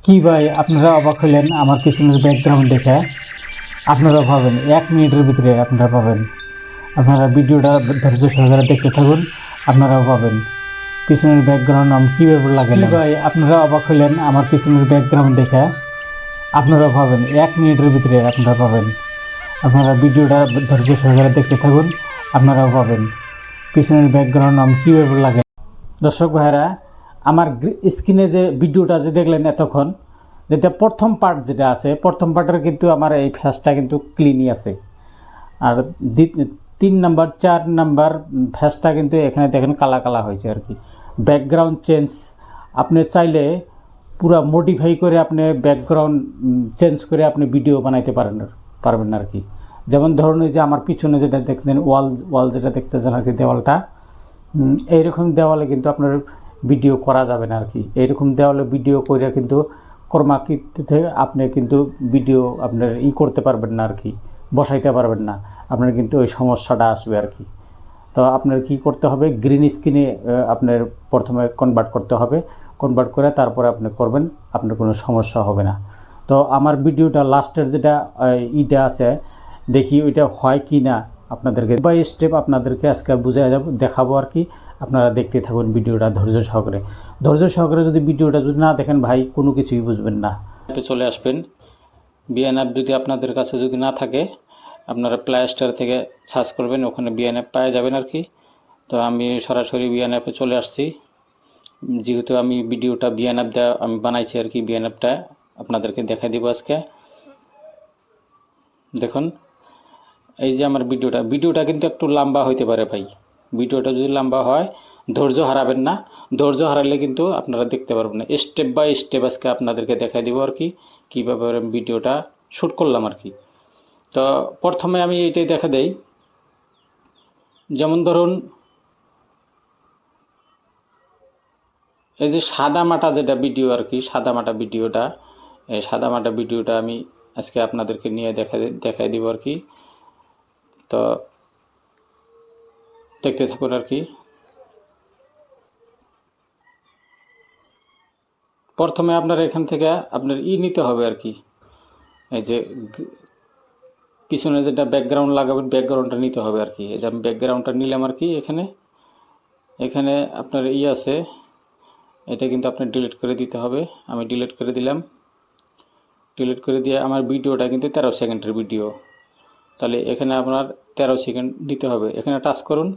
কি ভাই আপনারা অবাক হলেন আমার পিছনের ব্যাকগ্রাউন্ড দেখে। আপনারা পাবেন 1 মিনিটের ভিতরে আপনারা পাবেন। আপনারা ভিডিওটা ধৈর্য সহকারে দেখতে থাকুন, আপনারাও পাবেন পিছনের ব্যাকগ্রাউন্ড আমি কীভাবে লাগে। কি ভাই আপনারা অবাক হলেন আমার পিছনের ব্যাকগ্রাউন্ড দেখে। আপনারাও পাবেন 1 মিনিটের ভিতরে আপনারা পাবেন। আপনারা ভিডিওটা ধৈর্য সহকারে দেখতে থাকুন, আপনারাও পাবেন পিছনের ব্যাকগ্রাউন্ড আমি কীভাবে লাগে। দর্শক ভাইরা, আমার স্ক্রিনে যে ভিডিওটা যে দেখলেন এতক্ষণ, যেটা প্রথম পার্ট যেটা আছে, প্রথম পার্টের কিন্তু আমার এই ফেসটা কিন্তু ক্লিনই আছে। আর 3 নাম্বার 4 নাম্বার ফেসটা কিন্তু এখানে দেখেন কালা কালা হয়েছে আর কি। ব্যাকগ্রাউন্ড চেঞ্জ আপনি চাইলে পুরো মডিফাই করে আপনি ব্যাকগ্রাউন্ড চেঞ্জ করে আপনি ভিডিও বানাইতে পারবেন আর কি। যেমন ধরুন এই যে আমার পিছনে যেটা দেখতেন ওয়াল যেটা দেখতেছেন আর কি, দেওয়ালটা এইরকম দেওয়ালে কিন্তু আপনার ভিডিও করা যাবে না আর কি। এইরকম দেওয়ালে ভিডিও করে কিন্তু কর্মাকৃতিতে আপনি কিন্তু ভিডিও আপনার করতে পারবেন না আর কি, বসাইতে পারবেন না। আপনার কিন্তু ওই সমস্যাটা আসবে আর কি। তো আপনার কি করতে হবে, গ্রিন স্ক্রিনে আপনার প্রথমে কনভার্ট করতে হবে। কনভার্ট করে তারপরে আপনি করবেন, আপনার কোনো সমস্যা হবে না। তো আমার ভিডিওটা লাস্টের যেটা ইটা আছে, দেখি ওইটা হয় কি না আপনাদেরকে বাই স্টেপ আপনাদেরকে আজকে বুঝিয়ে দেখাবো আর কি। আপনারা দেখতে থাকুন ভিডিওটা ধৈর্য সহকারে। যদি ভিডিওটা যদি না দেখেন ভাই, কোনো কিছুই বুঝবেন না। চলে আসবেন বিএন অ্যাপ, যদি আপনাদের কাছে যদি না থাকে আপনারা প্লে স্টোর থেকে সার্চ করবেন, ওখানে বিএন অ্যাপ পাওয়া যাবেন আর কি। তো আমি সরাসরি বিএন অ্যাপে চলে আসছি, যেহেতু আমি ভিডিওটা বিএন অ্যাপ দেওয়া আমি বানাইছি আর কি। বিএন অ্যাপটা আপনাদেরকে দেখাই দিব আজকে। দেখুন এই যে আমার ভিডিওটা কিন্তু একটু লম্বা হইতে পারে ভাই। ভিডিওটা যদি লম্বা হয় ধৈর্য হারাবেন না, ধৈর্য হারালে কিন্তু আপনারা দেখতে পারবেন না। স্টেপ বাই স্টেপ আজকে আপনাদেরকে দেখাই দিব আর কি, কীভাবে ভিডিওটা শ্যুট করলাম আর কি। তো প্রথমে আমি এইটাই দেখা দেই, যেমন ধরুন এই যে সাদামাটা যেটা ভিডিও আর কি, সাদামাটা ভিডিওটা, এই সাদামাটা ভিডিওটা আমি আজকে আপনাদেরকে নিয়ে দেখাই দিব আর কি। তো দেখতে থাকুন আর কি। প্রথমে আপনার এখান থেকে আপনার নিতে হবে আর কি, এই যে পিছনে যেটা ব্যাকগ্রাউন্ড লাগাবেন ব্যাকগ্রাউন্ডটা নিতে হবে আর কি। এই যে আমি ব্যাকগ্রাউন্ডটা নিলাম আর কি। এখানে আপনার আছে, এটা কিন্তু আপনার ডিলিট করে দিতে হবে। আমি ডিলিট করে দিলাম। ডিলিট করে দিয়ে আমার ভিডিওটা কিন্তু 13 সেকেন্ডের ভিডিও, তাহলে এখানে আপনার 13 সেকেন্ড দিতে হবে। এখানে টাচ করুন,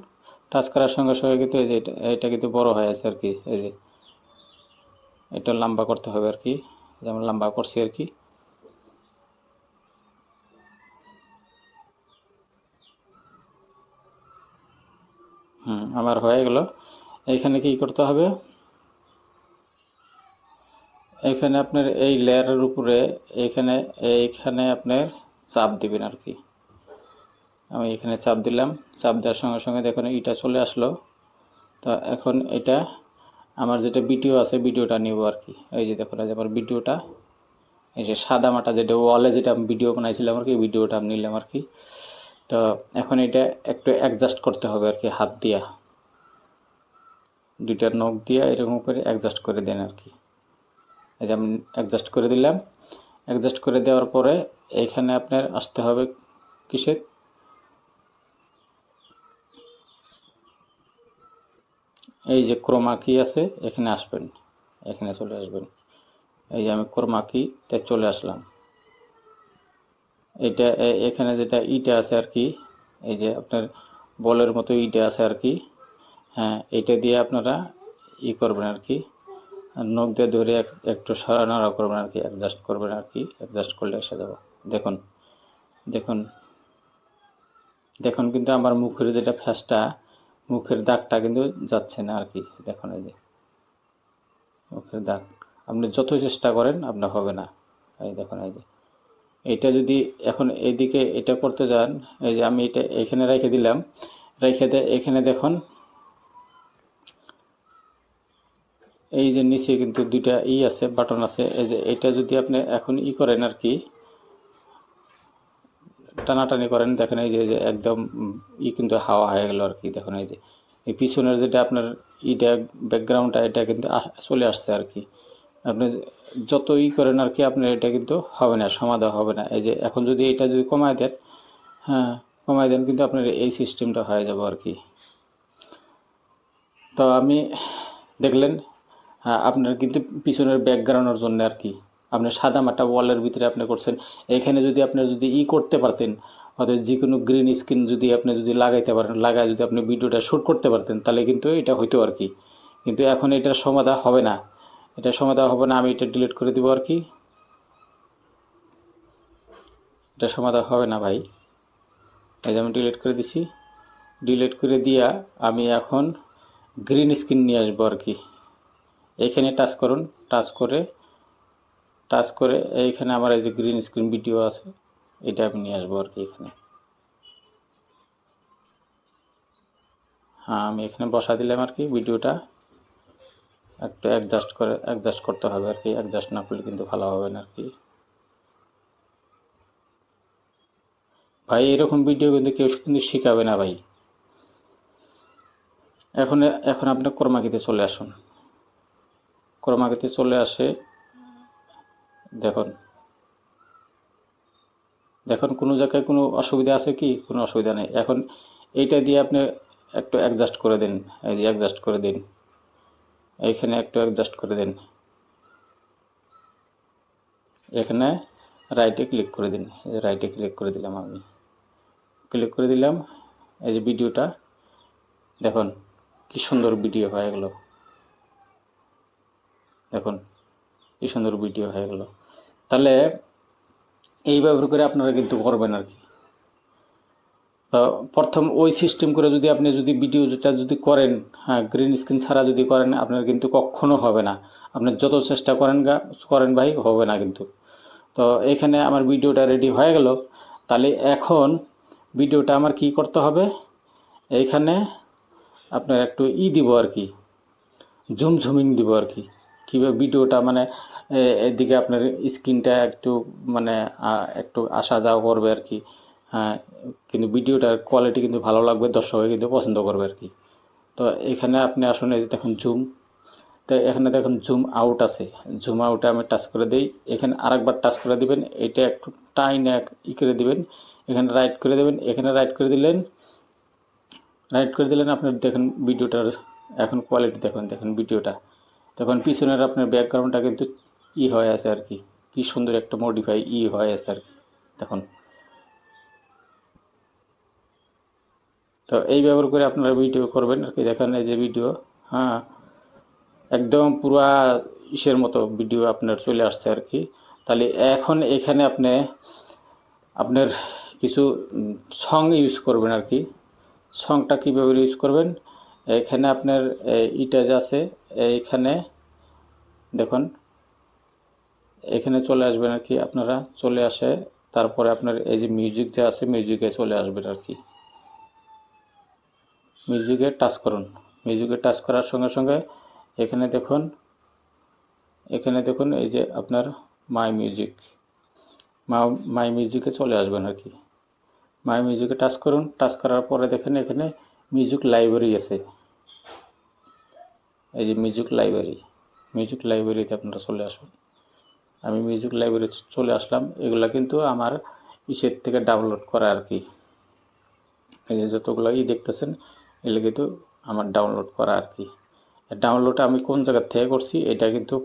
টাচ করার সঙ্গে সঙ্গে কিন্তু এই যে এটা কিন্তু বড় হয়ে আছে আর কি। এই যে এটা লম্বা করতে হবে আর কি, যেমন লম্বা করছি আর কি। আমার হয়ে গেল। এইখানে কি করতে হবে, এখানে আপনার এই লেয়ারের উপরে এইখানে আপনার চাপ দিবেন আর কি। আমি এখানে চাপ দিলাম, চাপ দেওয়ার সঙ্গে সঙ্গে দেখুন এটা চলে আসলো। তো এখন এটা আমার যেটা ভিডিও আছে ভিডিওটা নিব আর কি। এই যে দেখুন আমার ভিডিওটা, এই যে সাদা মাটা যেটা ওয়ালে যেটা আমি ভিডিও বানাইছিলাম আর কি, ভিডিওটা আমি নিলাম আর কি। তো এখন এটা একটু অ্যাডজাস্ট করতে হবে আর কি, হাত দিয়া দুইটা নখ দিয়া এরকম করে অ্যাডজাস্ট করে দেন আর কি। এই যে আমি অ্যাডজাস্ট করে দিলাম। অ্যাডজাস্ট করে দেওয়ার পরে এইখানে আপনার আসতে হবে কিসের, এই যে ক্রোমা কি আছে এখানে আসবেন, এখানে চলে আসবেন। এই যে আমি ক্রোমা কিতে চলে আসলাম। এটা এখানে যেটা ইটা আছে আর কি, এই যে আপনার বলের মতো ইটা আছে আর কি। হ্যাঁ, এটা দিয়ে আপনারা করবেন আর কি, নখ দিয়ে ধরে একটু সরানোরা করবেন আর কি, অ্যাডজাস্ট করবেন আর কি। অ্যাডজাস্ট করলে এসে যাবো। দেখুন দেখুন দেখুন কিন্তু আমার মুখের যেটা ফেসটা, মুখের দাগটা কিন্তু যাচ্ছে না আর কি। দেখুন এই যে মুখের দাগ, আপনি যত চেষ্টা করেন আপনার হবে না। এই দেখুন এই যে এটা যদি এখন এইদিকে এটা করতে যান, এই যে আমি এটা এখানে রেখে দিলাম, রেখে এখানে দেখুন এই যে নিচে কিন্তু দুইটা আছে, বাটন আছে। এই যে এটা যদি আপনি এখন করেন আর কি, টানাটানি করেন, দেখেন এই যে একদম কিন্তু হাওয়া হয়ে গেল আর কি। দেখুন এই যে এই পিছনের যেটা আপনার ব্যাকগ্রাউন্ডটা এটা কিন্তু চলে আসছে আর কি। আপনি যতই করেন আর কি আপনার এটা কিন্তু হবে না, সমাধান হবে না। এই যে এখন যদি এটা যদি কমায় দেন, হ্যাঁ কমায় দেন, কিন্তু আপনার এই সিস্টেমটা হয়ে যাবে আর কি। তো আমি দেখলেন, হ্যাঁ আপনার কিন্তু পিছনের ব্যাকগ্রাউন্ডের জন্য আর কি আপনি সাদা মাটা ওয়ালের ভিতরে আপনি করছেন। এখানে যদি আপনার যদি করতে পারতেন, হয়তো যে কোনো গ্রিন স্ক্রিন যদি আপনি যদি লাগাইতে পারেন, লাগায় যদি আপনি ভিডিওটা শ্যুট করতে পারতেন, তাহলে কিন্তু এটা হইতো আর কি। কিন্তু এখন এটার সমাধান হবে না, এটা সমাধান হবে না। আমি এটা ডিলিট করে দিব আর কি, এটা সমাধান হবে না ভাই। এই যে আমি ডিলিট করে দিছি, ডিলিট করে দিয়া আমি এখন গ্রিন স্ক্রিন নিয়ে আসবো আর কি। এইখানে টাচ করুন, টাচ করে এইখানে আমার এই যে গ্রিন স্ক্রিন ভিডিও আছে, এটা আমি নিয়ে আসবো আর কি এখানে। হ্যাঁ আমি এখানে বসা দিলাম আর কি। ভিডিওটা একটু অ্যাডজাস্ট করতে হবে আর কি, অ্যাডজাস্ট না করলে কিন্তু ভালো হবে না আর কি। ভাই এরকম ভিডিও কিন্তু কেউ কিন্তু শিখাবে না ভাই। এখন এখন আপনি ক্রোমাকিতে চলে আসুন, ক্রোমাকিতে চলে আসে দেখুন, দেখুন কোনো জায়গায় কোনো অসুবিধা আছে কি? কোনো অসুবিধা নেই। এখন এইটা দিয়ে আপনি একটু অ্যাডজাস্ট করে দিন, এই যে অ্যাডজাস্ট করে দিন, এইখানে একটু অ্যাডজাস্ট করে দিন, এখানে রাইটে ক্লিক করে দিন। এই যে রাইটে ক্লিক করে দিলাম, আমি ক্লিক করে দিলাম। এই যে ভিডিওটা দেখুন কি সুন্দর ভিডিও হয়ে গেল, দেখুন কি সুন্দর ভিডিও হয়ে গেল। তাহলে এই ব্যবহার করে আপনারা কিন্তু করবেন আর কি। তো প্রথম ওই সিস্টেম করে যদি আপনি যদি ভিডিওটা যদি করেন, হ্যাঁ গ্রিন স্ক্রিন ছাড়া যদি করেন, আপনার কিন্তু কখনো হবে না। আপনি যত চেষ্টা করেন ভাই, হবে না কিন্তু। তো এখানে আমার ভিডিওটা রেডি হয়ে গেল। তাহলে এখন ভিডিওটা আমার কি করতে হবে, এইখানে আপনার একটু দিব আর কি, ঝুমিং দিব আর কি। কীভাবে ভিডিওটা মানে এদিকে আপনার স্ক্রিনটা একটু মানে একটু আসা যাওয়া করবে আর কি। হ্যাঁ কিন্তু ভিডিওটার কোয়ালিটি কিন্তু ভালো লাগবে, দর্শকে কিন্তু পছন্দ করবে আর কি। তো এখানে আপনি আসুন, এই দেখুন জুম, তো এখানে দেখুন জুম আউট আছে, জুম আউটে আমি টাচ করে দিই। এখানে আরেকবার টাচ করে দিবেন, এটা একটু টাইনে করে দিবেন, এখানে রাইট করে দেবেন, এখানে রাইট করে দিলেন, আপনার দেখেন ভিডিওটার এখন কোয়ালিটি দেখুন, দেখেন ভিডিওটা তখন পিছনের আপনার ব্যাকগ্রাউন্ডটা কিন্তু হয়ে আছে আর কি, কি সুন্দর একটা মডিফাই হয়ে আছে আর কি দেখুন। তো এই ব্যবহার করে আপনারা ভিডিও করবেন আর কি। দেখেন এই যে ভিডিও, হ্যাঁ একদম পুরা ইসের মতো ভিডিও আপনার চলে আসছে আর কি। তাহলে এখন এখানে আপনার কিছু সং ইউজ করবেন আর কি। সংটা কীভাবে ইউজ করবেন, এখানে আপনার ইটাজ আছে, এইখানে দেখুন এখানে চলে আসবেন আর কি। আপনারা চলে আসে তারপরে আপনার এই যে মিউজিক যে আছে, মিউজিকে চলে আসবেন আর কি। মিউজিকে টাচ করুন, মিউজিকে টাচ করার সঙ্গে সঙ্গে এখানে দেখুন, এই যে আপনার মাই মিউজিকে চলে আসবেন আর কি। মাই মিউজিকে টাচ করুন, টাচ করার পরে দেখেন এখানে মিউজিক লাইব্রেরি আছে, এই যে মিউজিক লাইব্রেরিতে আপনারা চলে আসুন। আমি মিউজিক লাইব্রেরি চলে আসলাম। এগুলা কিন্তু আমার ইসের থেকে ডাউনলোড করা আর কি। এই যে যতগুলো দেখতেছেন এগুলো কিন্তু আমার ডাউনলোড করা আর কি। ডাউনলোড আমি কোন জায়গা থেকে করছি এটা কিন্তু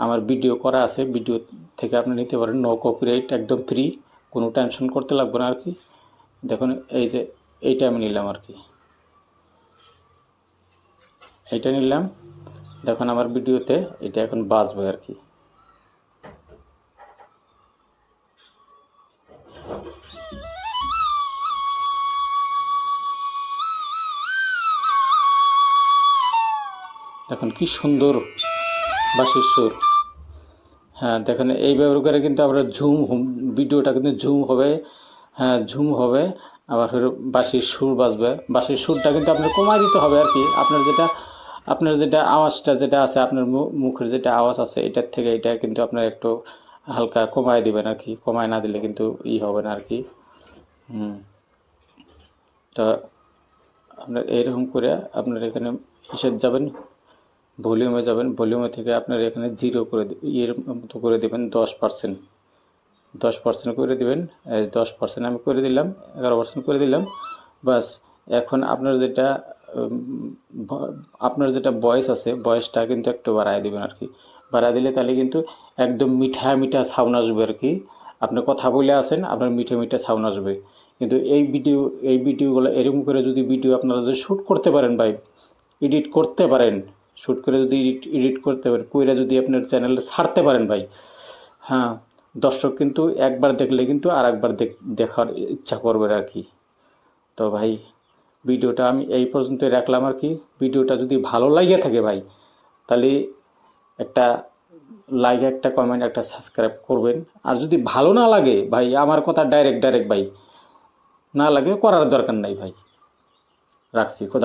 আমার ভিডিও করা আছে, ভিডিও থেকে আপনি নিতে পারেন, নো কপিরাইট, একদম ফ্রি, কোনো টেনশন করতে লাগবে না আর কি। দেখুন এই যে এইটা আমি নিলাম আর কি, এইটা নিলাম। দেখুন আমার ভিডিওতে এটা এখন বাজবে আর কি। দেখুন কি সুন্দর বাঁশির সুর। হ্যাঁ দেখেন এই ব্যবহার করে কিন্তু আমরা ভিডিওটা কিন্তু ঝুম হবে, হ্যাঁ ঝুম হবে। আবার বাঁশির সুর বাজবে, বাঁশির সুরটা কিন্তু আপনার কমায় দিতে হবে আর কি। আপনার যেটা আওয়াজটা যেটা আছে, আপনার মুখের যেটা আওয়াজ আছে এটার থেকে এটা কিন্তু আপনার একটু হালকা কমায় দিবেন আর কি। কমায় না দিলে কিন্তু হবে না আর কি। তো আপনার এইরকম করে আপনার এখানে যাবেন, ভলিউমে যাবেন, ভলিউমে থেকে আপনার এখানে জিরো করে এর মতো করে দেবেন 10%, 10% করে দিবেন। 10% আমি করে দিলাম, 11% করে দিলাম। বাস এখন আপনার যেটা ভয়েস আছে, ভয়েসটা কিন্তু একটু বাড়ায় দিবেন আর কি। বাড়ায় দিলে তাহলে কিন্তু একদম মিঠা মিঠা সাউন্ড আসবে আর কি। আপনি কথা বলে আছেন, আপনার মিঠা মিঠা সাউন্ড আসবে। কিন্তু এই ভিডিওগুলো এরকম করে যদি ভিডিও আপনারা যদি শ্যুট করতে পারেন ভাই, এডিট করতে পারেন, শ্যুট করে যদি এডিট করতে পারেন, কইরা যদি আপনার চ্যানেলে ছাড়তে পারেন ভাই, হ্যাঁ, দর্শক কিন্তু একবার দেখলে কিন্তু আর একবার দেখার ইচ্ছা করবে আর কি। তো ভাই ভিডিওটা আমি এই পর্যন্তই রাখলাম আর কি। ভিডিওটা যদি ভালো লাগে থাকে ভাই, তাহলে একটা লাইক, একটা কমেন্ট, একটা সাবস্ক্রাইব করবেন। আর যদি ভালো না লাগে ভাই, আমার কথা ডাইরেক্ট ভাই, না লাগে করার দরকার নাই ভাই। রাখছি। খোদা।